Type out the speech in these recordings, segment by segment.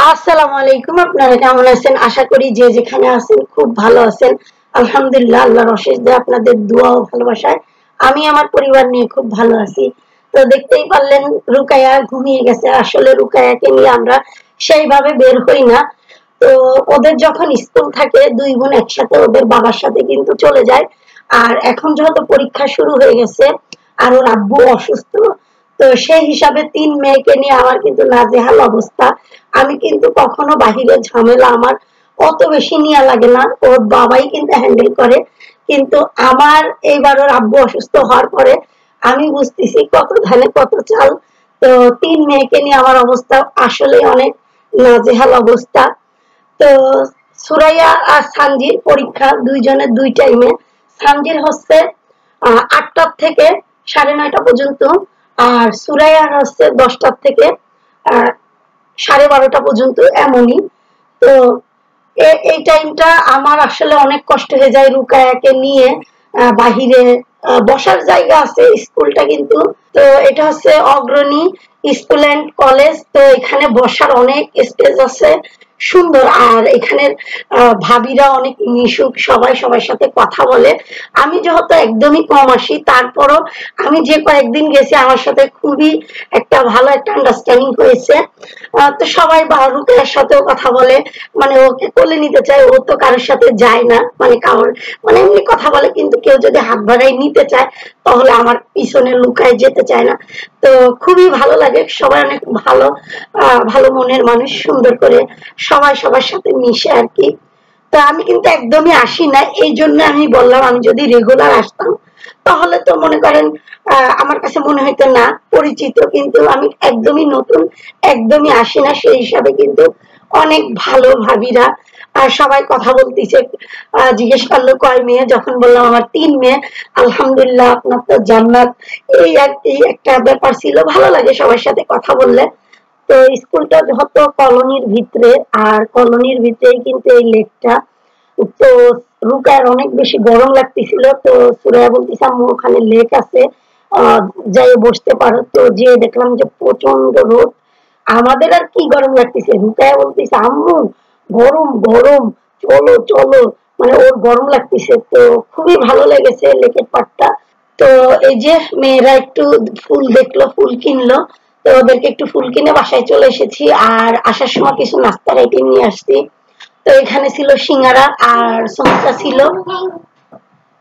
আসসালামু আলাইকুম। আপনারা কেমন আছেন? আশা করি যে যেখানে আছেন খুব ভালো আছেন। আলহামদুলিল্লাহ, আল্লাহর অশেষ দয়া, আপনাদের দোয়া ও ভালোবাসায় আমি আমার পরিবার নিয়ে খুব ভালো আছি। তো দেখতেই পারলেন রুকায়া ঘুমিয়ে গেছে। আসলে রুকায়াকে নিয়ে আমরা সেইভাবে বের হই না। তো ওদের যখন স্কুল থাকে দুই বোন একসাথে ওদের বাবার সাথে কিন্তু চলে যায়। আর এখন যেহেতু পরীক্ষা শুরু হয়ে গেছে আর ওর আব্বু অসুস্থ, তো সেই হিসাবে ৩ মেয়েকে নিয়ে আমার কিন্তু নাজেহাল অবস্থা। আমি কিন্তু কখনো বাহিরে ঝামেলা আমার অত বেশি নেওয়া লাগে না, ওর বাবাই কিন্তু হ্যান্ডেল করে। কিন্তু আমার এইবার ওর আব্বু অসুস্থ হওয়ার পরে আমি বুঝতেছি কত ধানে কত চাল। তো ৩ মেয়েকে নিয়ে আমার অবস্থা আসলে অনেক নাজেহাল অবস্থা। তো সুরাইয়া আর সানজির পরীক্ষা দুইজনের দুই টাইমে। সানজির হচ্ছে ৮টার থেকে ৯:৩০ পর্যন্ত, আর সুরাইয়ার হচ্ছে ১০টার থেকে ১২:৩০ পর্যন্ত, এমনই। তো এই টাইমটা আমার আসলে অনেক কষ্ট হয়ে যায় রুকায়াকে নিয়ে। বাহিরে বসার জায়গা আছে, স্কুলটা কিন্তু তো এটা হচ্ছে অগ্রণী স্কুল এন্ড কলেজ। তো এখানে বসার অনেক স্পেস আছে, সুন্দর। আর এখানের ভাবিরা অনেক মিশুক, সবাই সবার সাথে কথা বলে। আমি যেহেতু একদমই কম আসি, তারপরও আমি যে কয়েকদিন গেছি আমার সাথে খুবই একটা ভালো একটা আন্ডারস্ট্যান্ডিং হয়েছে। তো সবাই রুকেয়ার সাথেও কথা বলে, মানে ওকে কোলে নিতে চায়, ও তো কারোর সাথে যায় না, মানে কারোর মানে এমনি কথা বলে, কিন্তু কেউ যদি হাত বাড়াই নিতে চায় তাহলে আমার পিছনে লুকায় যেতে চায় না। তো খুবই ভালো লাগে, সবাই অনেক ভালো, ভালো মনের মানুষ, সুন্দর করে সবাই সবার সাথে মিশে আর কি। তো আমি কিন্তু একদমই আসি না, এই জন্য আমি বললাম আমি যদি রেগুলার আসতাম তাহলে তো মনে করেন আমার কাছে মনে হইতো না পরিচিত, কিন্তু আমি একদমই নতুন, একদমই আসি না, সেই হিসাবে কিন্তু অনেক ভালো ভাবিরা। আর সবাই কথা বলতেছে, জিজ্ঞেস করলো কয় মেয়ে, যখন বললাম আমার ৩ মেয়ে। আলহামদুলিল্লাহ, আপনার তো জান্নাত। এই আর কি একটা ব্যাপার ছিল, ভালো লাগে সবার সাথে কথা বললে। তো স্কুলটা যেহেতু কলোনির ভিতরে, আর কলোনির ভিতরেই কিন্তু এই লেকটা। তো রুকার অনেক বেশি গরম লাগতেছিল, তো সুরাইয়া বলতেছে আম্মু ওখানে লেক আছে, যাই বসতে পারো। তো যে দেখলাম যে প্রচন্ড রোদ, আমাদের আর কি গরম লাগতেছে, রুকায়া বলতেছে আম্মু গরম গরম, চলো চলো, মানে ওর গরম লাগতেছে। তো খুবই ভালো লেগেছে লেকের পাড়টা। তো এই যে মেয়েরা একটু ফুল দেখলো, ফুল কিনলো, তো ওদেরকে একটু ফুল কিনে বাসায় চলে এসেছি। আর আসার সময় কিছু নাস্তার আইটেম নিয়ে আসছি। তো এখানে ছিল সিঙ্গারা আর সমোসা ছিল।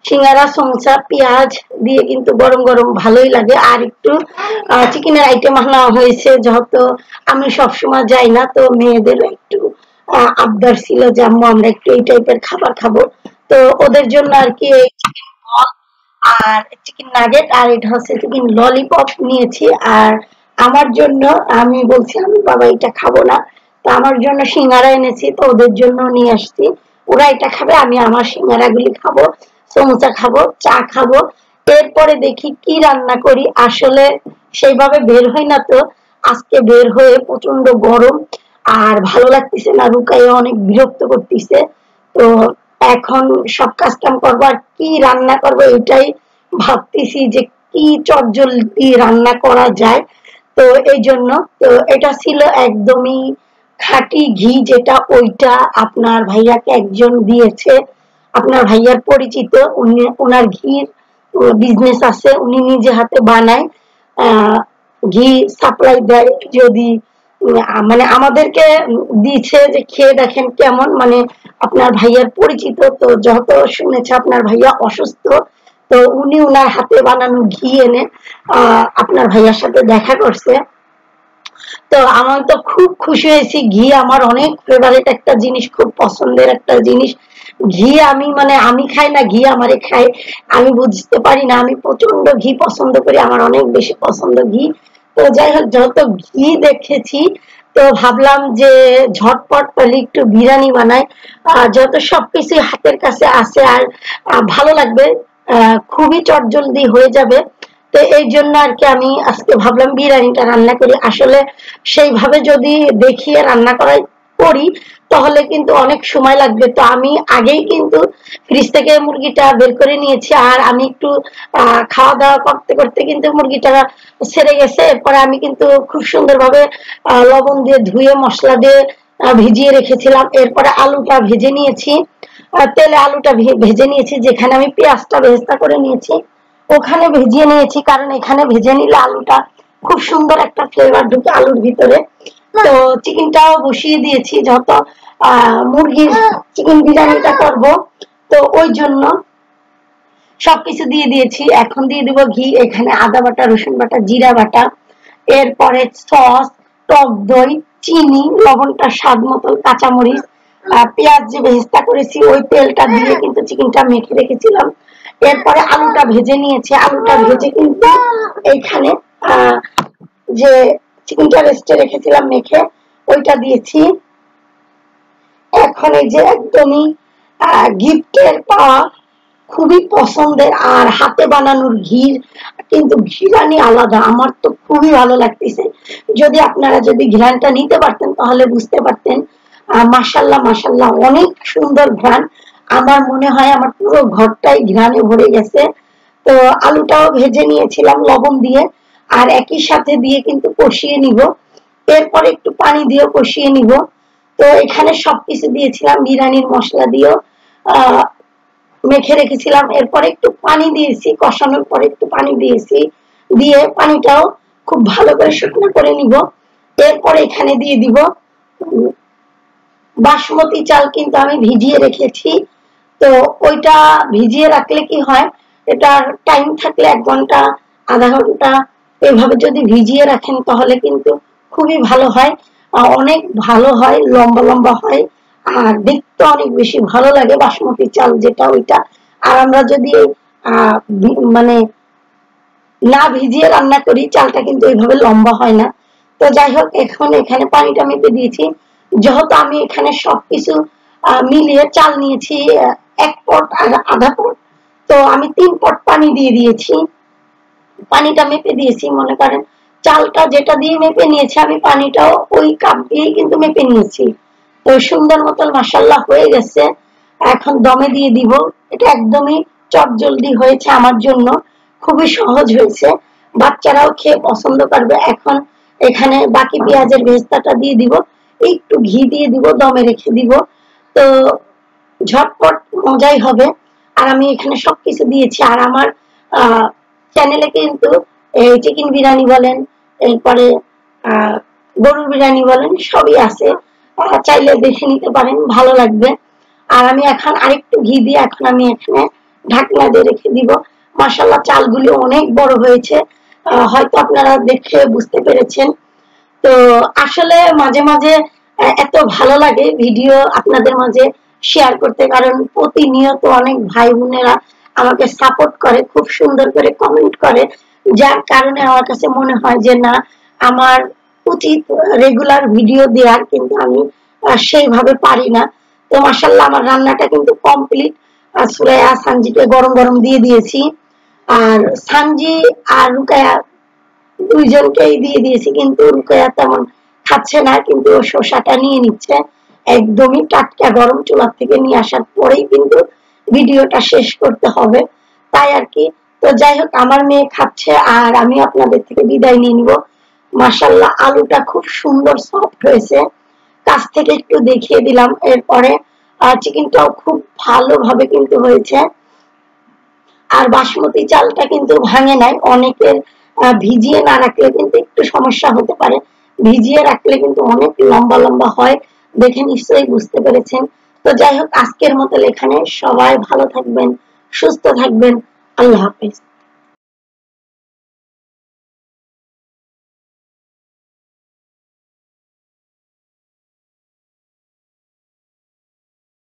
সিঙ্গারা সমোসা পেঁয়াজ দিয়ে কিন্তু গরম গরম ভালোই লাগে। আর একটু চিকেনের আইটেম আনা হয়েছে, যেহেতু আমি সবসময় যাই না, তো মেয়েদেরও একটু আবদার ছিল যে আম্মু আমরা একটু এই টাইপের খাবার খাবো। তো ওদের জন্য আর কি চিকেন বল আর চিকেন নাগেট, আর এটা হচ্ছে চিকেন ললিপপ নিয়েছি। আর আমার জন্য আমি বলছি আমি বাবা এটা খাবো না, তো আমার জন্য সিঙ্গারা এনেছি, তো ওদের জন্য নিয়ে আসছি। ওরা এটা খাবে, আমি আমার সিঙ্গারা গুলি খাবো, সমোসা খাবো, চা খাবো। এরপরে দেখি কি রান্না করি। আসলে সেইভাবে বের হই না, তো আজকে বের হয়ে প্রচন্ড গরম আর ভালো লাগতেছে না, রুকাইয়া অনেক বিরক্ত করতেছে। তো এখন সব কাজ কাম করবো, আর কি রান্না করবো এটাই ভাবতেছি যে কি চটজলদি রান্না করা যায়। তো এই জন্য, তো এটা ছিল একদমই খাঁটি ঘি, যেটা ওইটা আপনার ভাইয়াকে একজন দিয়েছে, আপনার ভাইয়ার পরিচিত, উনি ওনার ঘির বিজনেস আছে, উনি নিজে হাতে বানায়, আহ, ঘি সাপ্লাই দেয়। যদি মানে আমাদেরকে দিচ্ছে যে খেয়ে দেখেন কেমন, মানে আপনার ভাইয়ার পরিচিত। তো যত শুনেছে আপনার ভাইয়া অসুস্থ, তো উনি উনার হাতে বানানো ঘি এনে আপনার ভাইয়ার সাথে দেখা করছে। তো আমার তো খুব খুশি হয়েছি, ঘি আমার অনেক ফেভারিট একটা জিনিস, খুব পছন্দের একটা জিনিস। ঘি আমি মানে আমি খাই না, ঘি আমারে খাই। আমি বুঝতে পারি না, আমি প্রচন্ড ঘি পছন্দ করি, আমার অনেক বেশি পছন্দ ঘি। তো যাই হোক, যত ঘি দেখেছি, তো ভাবলাম যে ঝটপট পালি একটু বিরিয়ানি বানাই, যত সবকিছু হাতের কাছে আছে, আর ভালো লাগবে, খুবই চটজলদি হয়ে যাবে। তো এই জন্য আর কি আমি আজকে ভাবলাম বিরিয়ানিটা রান্না করি। আসলে সেইভাবে যদি দেখিয়ে রান্না করি তাহলে কিন্তু অনেক সময় লাগবে। তো আমি আগেই কিন্তু ফ্রিজ থেকে মুরগিটা বের করে নিয়েছি, আর আমি একটু খাওয়া দাওয়া করতে করতে কিন্তু মুরগিটা ছেড়ে গেছে। এরপরে আমি কিন্তু খুব সুন্দরভাবে লবণ দিয়ে ধুয়ে মশলা দিয়ে ভিজিয়ে রেখেছিলাম। এরপরে আলুটা ভেজে নিয়েছি, তেলে আলুটা ভেজে নিয়েছি, যেখানে আমি পেঁয়াজটা বেরেস্তা করে নিয়েছি ওখানে ভেজিয়ে নিয়েছি, কারণ এখানে ভেজে নিলে আলুটা খুব সুন্দর একটা ফ্লেভার ঢুকে আলুর ভিতরে। তো চিকেনটাও বসিয়ে দিয়েছি, যত মুরগির চিকেন বিরিয়ানিটা করব, তো ওই জন্য সবকিছু দিয়ে দিয়েছি। এখন দিয়ে দিব ঘি, এখানে আদা বাটা, রসুন বাটা, জিরা বাটা, এরপরে সস, টক দই, চিনি, লবণটা স্বাদ মতো, কাঁচামরিচ, পেঁয়াজ যে ভেস্তা করেছি ওই তেলটা দিয়ে কিন্তু চিকেনটা মেখে রেখেছিলাম। এরপরে আলুটা ভেজে নিয়েছি, আলুটা ভেজে কিন্তু এইখানে যে চিকেনটা রেস্টে রেখেছিলাম মেখে ওইটা দিয়েছি। এখন এই যে একদমই গিফটের পাওয়া খুবই পছন্দের আর হাতে বানানোর ঘির কিন্তু ঘিরানি আলাদা, আমার তো খুবই ভালো লাগতেছে। যদি আপনারা যদি ঘ্রাণটা নিতে পারতেন তাহলে বুঝতে পারতেন। মাশাল্লাহ মাশাল্লাহ, অনেক সুন্দর ঘ্রাণ, আমার মনে হয় আমার পুরো ঘরটাই ঘ্রাণে ভরে গেছে। তো আলুটাও ভেজে নিয়েছিলাম লবণ দিয়ে, আর একই সাথে দিয়ে কিন্তু কষিয়ে নিব, এরপরে একটু পানি দিয়েও কষিয়ে নিব। তো এখানে সবকিছু দিয়েছিলাম, বিরিয়ানির মশলা দিয়েও মেখে রেখেছিলাম। এরপরে একটু পানি দিয়েছি, কষানোর পরে একটু পানি দিয়েছি, দিয়ে পানিটাও খুব ভালো করে শুকনো করে নিব। এরপরে এখানে দিয়ে দিব বাসমতি চাল, কিন্তু আমি ভিজিয়ে রেখেছি। তো ওইটা ভিজিয়ে রাখলে কি হয়, এটার টাইম থাকলে 1 ঘন্টা আধা ঘন্টা এভাবে যদি ভিজিয়ে রাখেন তাহলে কিন্তু খুবই ভালো হয়, অনেক ভালো হয়, লম্বা লম্বা হয়, আর দেখতে অনেক বেশি ভালো লাগে বাসমতি চাল যেটা ওইটা। আর আমরা যদি মানে না ভিজিয়ে রান্না করি চালটা কিন্তু ওইভাবে লম্বা হয় না। তো যাই হোক, এখন এখানে পানিটা মেপে দিয়েছি, যেহেতু আমি এখানে সবকিছু মিলিয়ে চাল নিয়েছি 1 পট আর আধা পট, তো আমি 3 পট পানি দিয়ে দিয়েছি। পানিটা মেপে দিয়েছি, মনে করেন চালটা যেটা দিয়ে মেপে নিয়েছি আমি পানিটাও ওই কাপ দিয়েই কিন্তু মেপে নিয়েছি। তো সুন্দর মতো মাশাআল্লাহ হয়ে গেছে। এখন দমে দিয়ে দিব, এটা একদমই চটজলদি হয়েছে আমার জন্য, খুবই সহজ হয়েছে, বাচ্চারাও খেয়ে পছন্দ করবে। এখন এখানে বাকি পেঁয়াজের ভেস্তাটা দিয়ে দিব, একটু ঘি দিয়ে দিব, দমে রেখে দিব, তো ঝটপট মজাই হবে। আর আমি এখানে সবকিছু দিয়েছি, আর আমার চ্যানেলে কিন্তু এই চিকেন বিরিয়ানি বলেন, এরপরে গরুর বিরিয়ানি বলেন, সবই আছে, চাইলে দেখে নিতে পারেন, ভালো লাগবে। আর আমি এখন আরেকটু ঘি দিয়ে এখন আমি এখানে ঢাকনা দিয়ে রেখে দিব। মাশাআল্লাহ, চালগুলো অনেক বড় হয়েছে, হয়তো আপনারা দেখে বুঝতে পেরেছেন। তো আসলে মাঝে মাঝে এত ভালো লাগে ভিডিও আপনাদের মাঝে শেয়ার করতে, কারণ প্রতিনিয়ত অনেক ভাই বোনেরা আমাকে সাপোর্ট করে, খুব সুন্দর করে কমেন্ট করে, যার কারণে আমার কাছে মনে হয় যে না, আমার উচিত রেগুলার ভিডিও দেওয়ার, কিন্তু আমি সেইভাবে পারি না। তো মাশাআল্লাহ, আমার রান্নাটা কিন্তু কমপ্লিট। সুরাইয়া সানজিকে গরম গরম দিয়ে দিয়েছি, আর সানজি আর রুকায়া দুইজনকেই দিয়ে দিয়েছি, কিন্তু রুকায়া তেমন খাচ্ছে না, কিন্তু ও শসাটা নিয়ে নিচ্ছে, একদমই টাটকা গরম চুলা থেকে নিয়ে আসার পরেই কিন্তু ভিডিওটা শেষ করতে হবে, তাই আর কি। তো যাই হোক, আমার মেয়ে খাচ্ছে আর আমি আপনাদের থেকে বিদায় নিয়ে নিব। মাশাআল্লাহ, আলুটা খুব সুন্দর সফট হয়েছে, কাছ থেকে একটু দেখিয়ে দিলাম। এরপরে চিকেনটাও খুব ভালোভাবে কিন্তু হয়েছে। আর বাসমতি চালটা কিন্তু ভাঙে নাই, অনেকের ভিজিয়ে না রাখলে কিন্তু একটু সমস্যা হতে পারে, ভিজিয়ে রাখলে কিন্তু অনেক লম্বা লম্বা হয়, দেখে নিশ্চয়ই বুঝতে পেরেছেন। তো যাই হোক, আজকের মতো এখানে, সবাই ভালো থাকবেন, সুস্থ থাকবেন, আল্লাহ হাফেজ।